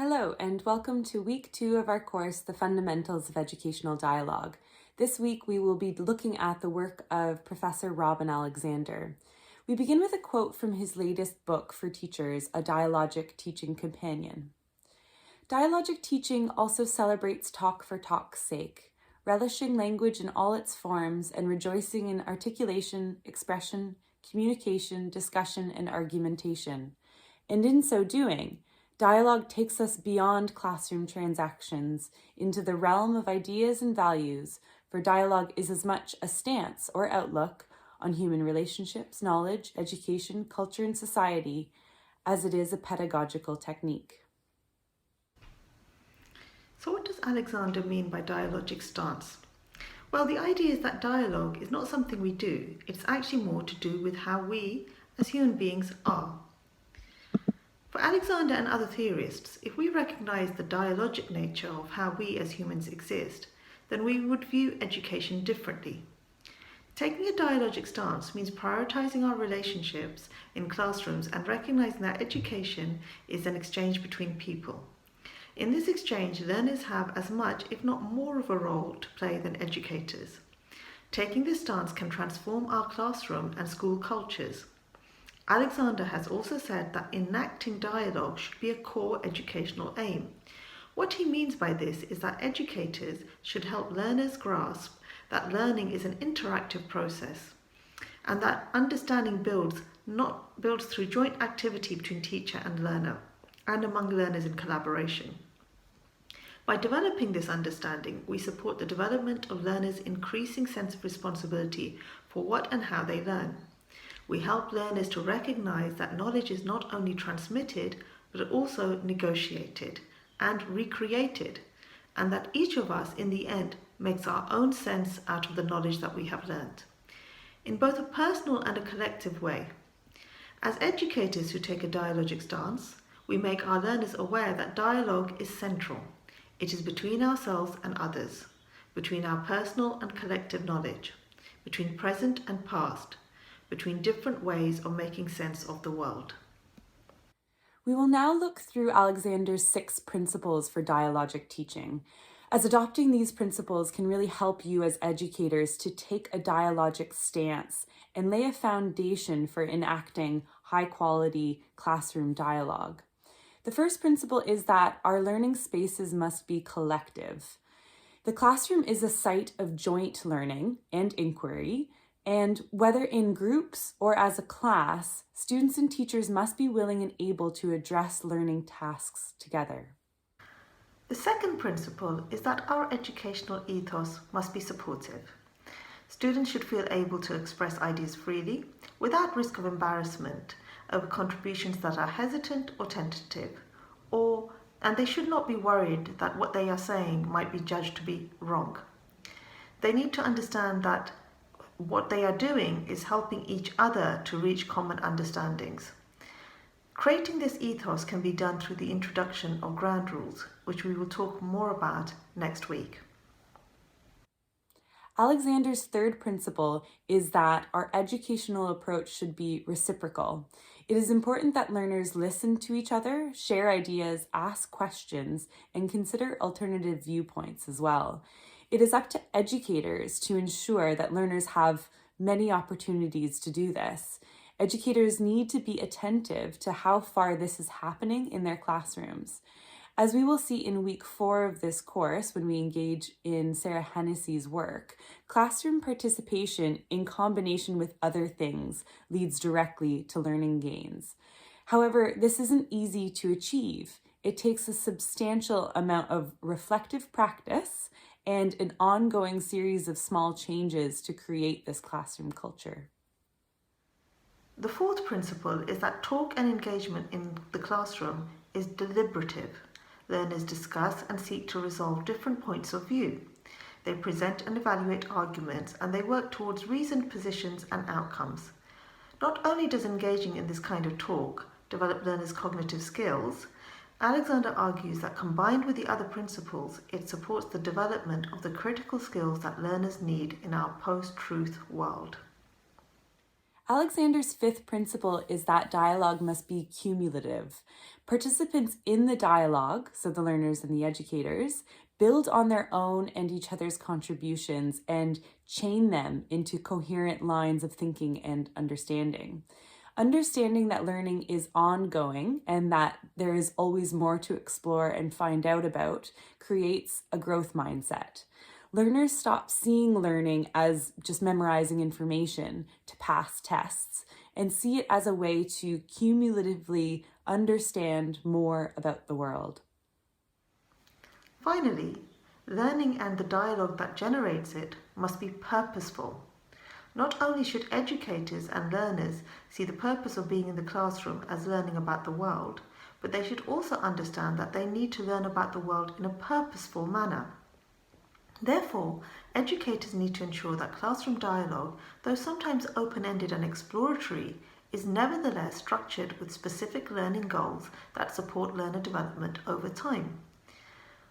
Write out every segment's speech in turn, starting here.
Hello, and welcome to week 2 of our course, The Fundamentals of Educational Dialogue. This week, we will be looking at the work of Professor Robin Alexander. We begin with a quote from his latest book for teachers, A Dialogic Teaching Companion. Dialogic teaching also celebrates talk for talk's sake, relishing language in all its forms and rejoicing in articulation, expression, communication, discussion, and argumentation. And in so doing, dialogue takes us beyond classroom transactions into the realm of ideas and values, for dialogue is as much a stance or outlook on human relationships, knowledge, education, culture, and society as it is a pedagogical technique. So what does Alexander mean by dialogic stance? Well, the idea is that dialogue is not something we do, it's actually more to do with how we, as human beings, are. For Alexander and other theorists, if we recognize the dialogic nature of how we as humans exist, then we would view education differently. Taking a dialogic stance means prioritizing our relationships in classrooms and recognizing that education is an exchange between people. In this exchange, learners have as much, if not more, of a role to play than educators. Taking this stance can transform our classroom and school cultures. Alexander has also said that enacting dialogue should be a core educational aim. What he means by this is that educators should help learners grasp that learning is an interactive process and that understanding builds through joint activity between teacher and learner and among learners in collaboration. By developing this understanding, we support the development of learners' increasing sense of responsibility for what and how they learn. We help learners to recognize that knowledge is not only transmitted, but also negotiated and recreated, and that each of us, in the end, makes our own sense out of the knowledge that we have learned, in both a personal and a collective way. As educators who take a dialogic stance, we make our learners aware that dialogue is central. It is between ourselves and others, between our personal and collective knowledge, between present and past, between different ways of making sense of the world. We will now look through Alexander's 6 principles for dialogic teaching, as adopting these principles can really help you as educators to take a dialogic stance and lay a foundation for enacting high-quality classroom dialogue. The first principle is that our learning spaces must be collective. The classroom is a site of joint learning and inquiry, and whether in groups or as a class, students and teachers must be willing and able to address learning tasks together. The second principle is that our educational ethos must be supportive. Students should feel able to express ideas freely without risk of embarrassment over contributions that are hesitant or tentative, and they should not be worried that what they are saying might be judged to be wrong. They need to understand that what they are doing is helping each other to reach common understandings. Creating this ethos can be done through the introduction of ground rules, which we will talk more about next week. Alexander's third principle is that our educational approach should be reciprocal. It is important that learners listen to each other, share ideas, ask questions, and consider alternative viewpoints as well. It is up to educators to ensure that learners have many opportunities to do this. Educators need to be attentive to how far this is happening in their classrooms. As we will see in week 4 of this course, when we engage in Sarah Hennessy's work, classroom participation in combination with other things leads directly to learning gains. However, this isn't easy to achieve. It takes a substantial amount of reflective practice and an ongoing series of small changes to create this classroom culture. The fourth principle is that talk and engagement in the classroom is deliberative. Learners discuss and seek to resolve different points of view. They present and evaluate arguments, and they work towards reasoned positions and outcomes. Not only does engaging in this kind of talk develop learners' cognitive skills, Alexander argues that combined with the other principles, it supports the development of the critical skills that learners need in our post-truth world. Alexander's fifth principle is that dialogue must be cumulative. Participants in the dialogue, so the learners and the educators, build on their own and each other's contributions and chain them into coherent lines of thinking and understanding. Understanding that learning is ongoing and that there is always more to explore and find out about creates a growth mindset. Learners stop seeing learning as just memorizing information to pass tests and see it as a way to cumulatively understand more about the world. Finally, learning and the dialogue that generates it must be purposeful. Not only should educators and learners see the purpose of being in the classroom as learning about the world, but they should also understand that they need to learn about the world in a purposeful manner. Therefore, educators need to ensure that classroom dialogue, though sometimes open-ended and exploratory, is nevertheless structured with specific learning goals that support learner development over time.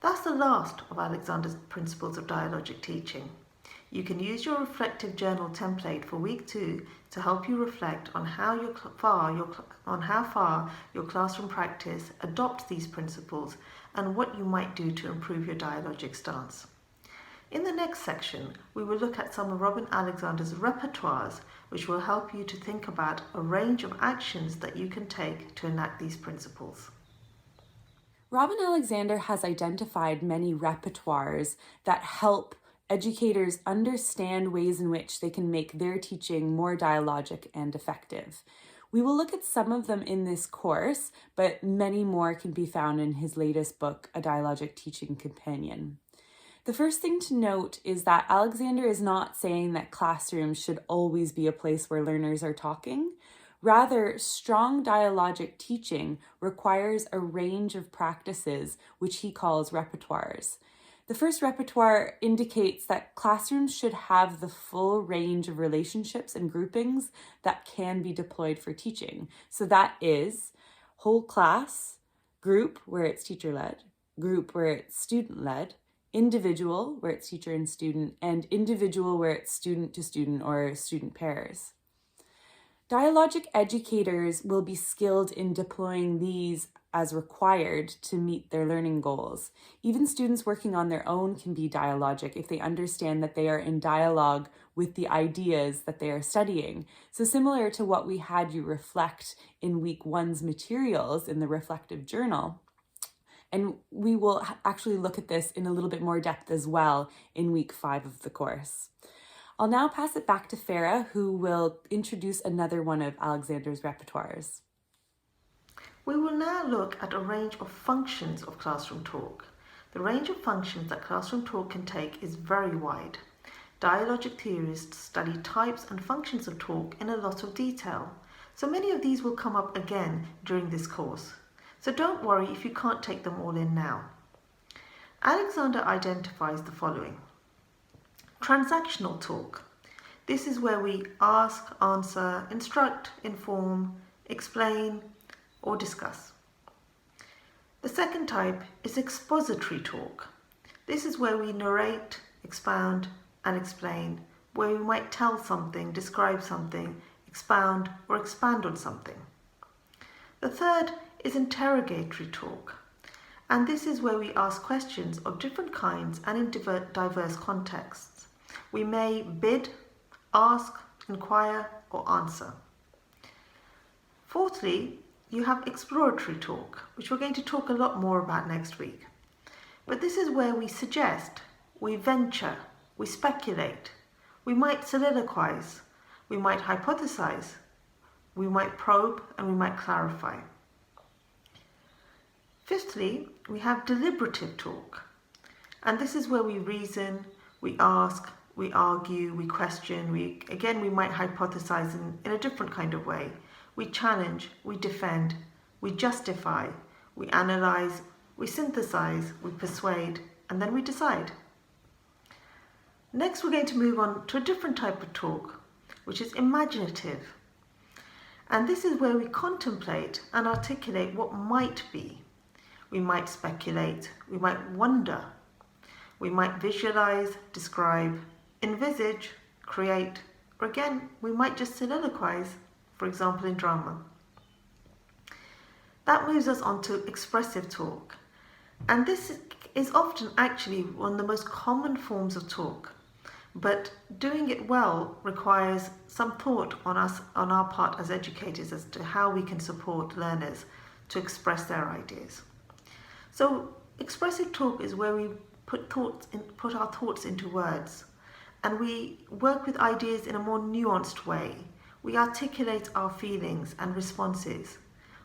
That's the last of Alexander's principles of dialogic teaching. You can use your reflective journal template for week 2 to help you reflect on how far your classroom practice adopts these principles and what you might do to improve your dialogic stance. In the next section, we will look at some of Robin Alexander's repertoires, which will help you to think about a range of actions that you can take to enact these principles. Robin Alexander has identified many repertoires that help educators understand ways in which they can make their teaching more dialogic and effective. We will look at some of them in this course, but many more can be found in his latest book, A Dialogic Teaching Companion. The first thing to note is that Alexander is not saying that classrooms should always be a place where learners are talking. Rather, strong dialogic teaching requires a range of practices, which he calls repertoires. The first repertoire indicates that classrooms should have the full range of relationships and groupings that can be deployed for teaching. So that is whole class, group where it's teacher-led, group where it's student-led, individual where it's teacher and student, and individual where it's student to student or student pairs. Dialogic educators will be skilled in deploying these as required to meet their learning goals. Even students working on their own can be dialogic if they understand that they are in dialogue with the ideas that they are studying. So similar to what we had you reflect in week 1's materials in the reflective journal. And we will actually look at this in a little bit more depth as well in week 5 of the course. I'll now pass it back to Farah, who will introduce another one of Alexander's repertoires. We will now look at a range of functions of classroom talk. The range of functions that classroom talk can take is very wide. Dialogic theorists study types and functions of talk in a lot of detail, so many of these will come up again during this course. So don't worry if you can't take them all in now. Alexander identifies the following. Transactional talk. This is where we ask, answer, instruct, inform, explain, or discuss. The second type is expository talk. This is where we narrate, expound, and explain, where we might tell something, describe something, expound, or expand on something. The third is interrogatory talk, and this is where we ask questions of different kinds and in diverse contexts. We may bid, ask, inquire, or answer. Fourthly, you have exploratory talk, which we're going to talk a lot more about next week. But this is where we suggest, we venture, we speculate, we might soliloquize, we might hypothesize, we might probe, and we might clarify. Fifthly, we have deliberative talk, and this is where we reason, we ask, we argue, we question, we might hypothesize in a different kind of way. We challenge, we defend, we justify, we analyze, we synthesize, we persuade, and then we decide. Next, we're going to move on to a different type of talk, which is imaginative. And this is where we contemplate and articulate what might be. We might speculate, we might wonder, we might visualize, describe, envisage, create, or again, we might just soliloquize, for example in drama. That moves us on to expressive talk. And this is often actually one of the most common forms of talk. But doing it well requires some thought on our part as educators as to how we can support learners to express their ideas. So expressive talk is where we put our thoughts into words, and we work with ideas in a more nuanced way. We articulate our feelings and responses.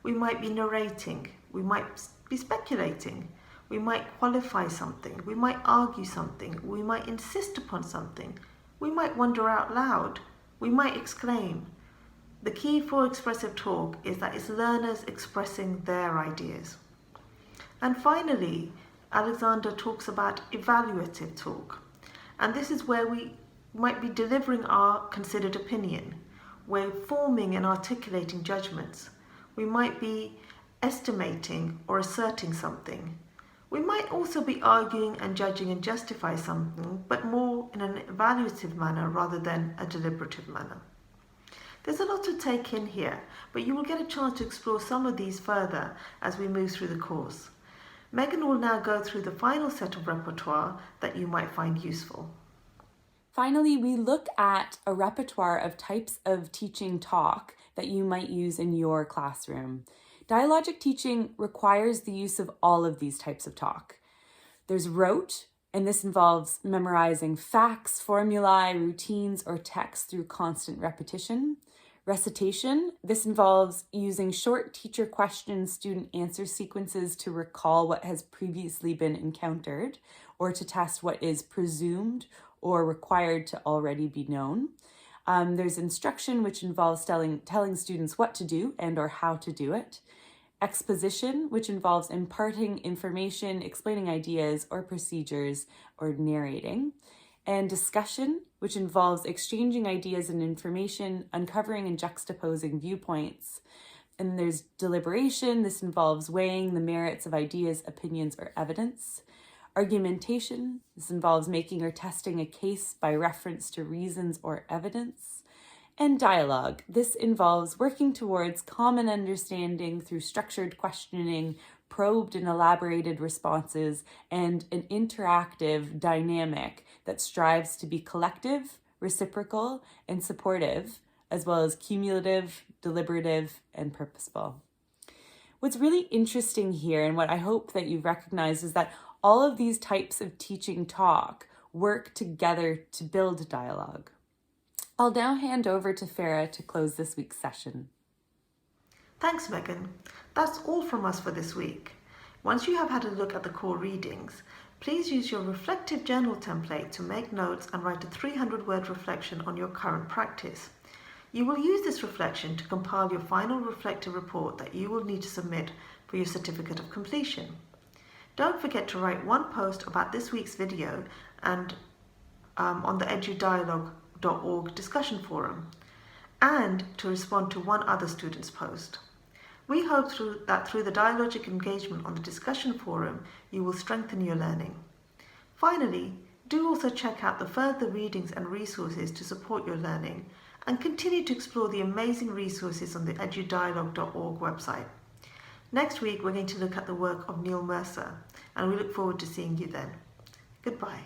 We might be narrating, we might be speculating, we might qualify something, we might argue something, we might insist upon something, we might wonder out loud, we might exclaim. The key for expressive talk is that it's learners expressing their ideas. And finally, Alexander talks about evaluative talk. And this is where we might be delivering our considered opinion. We're forming and articulating judgments. We might be estimating or asserting something. We might also be arguing and judging and justify something, but more in an evaluative manner rather than a deliberative manner. There's a lot to take in here, but you will get a chance to explore some of these further as we move through the course. Megan will now go through the final set of repertoire that you might find useful. Finally, we look at a repertoire of types of teaching talk that you might use in your classroom. Dialogic teaching requires the use of all of these types of talk. There's rote, and this involves memorizing facts, formulae, routines, or text through constant repetition. Recitation, this involves using short teacher question, student answer sequences to recall what has previously been encountered or to test what is presumed or required to already be known. There's instruction, which involves telling students what to do and or how to do it. Exposition, which involves imparting information, explaining ideas or procedures, or narrating. And discussion, which involves exchanging ideas and information, uncovering and juxtaposing viewpoints. And there's deliberation. This involves weighing the merits of ideas, opinions, or evidence. Argumentation, this involves making or testing a case by reference to reasons or evidence. And dialogue, this involves working towards common understanding through structured questioning, probed and elaborated responses, and an interactive dynamic that strives to be collective, reciprocal, and supportive, as well as cumulative, deliberative, and purposeful. What's really interesting here, and what I hope that you've recognized, is that all of these types of teaching talk work together to build dialogue. I'll now hand over to Farah to close this week's session. Thanks, Megan. That's all from us for this week. Once you have had a look at the core readings, please use your reflective journal template to make notes and write a 300-word reflection on your current practice. You will use this reflection to compile your final reflective report that you will need to submit for your certificate of completion. Don't forget to write one post about this week's video and on the edudialogue.org discussion forum, and to respond to one other student's post. We hope that through the dialogic engagement on the discussion forum, you will strengthen your learning. Finally, do also check out the further readings and resources to support your learning, and continue to explore the amazing resources on the edudialogue.org website. Next week, we're going to look at the work of Neil Mercer, and we look forward to seeing you then. Goodbye.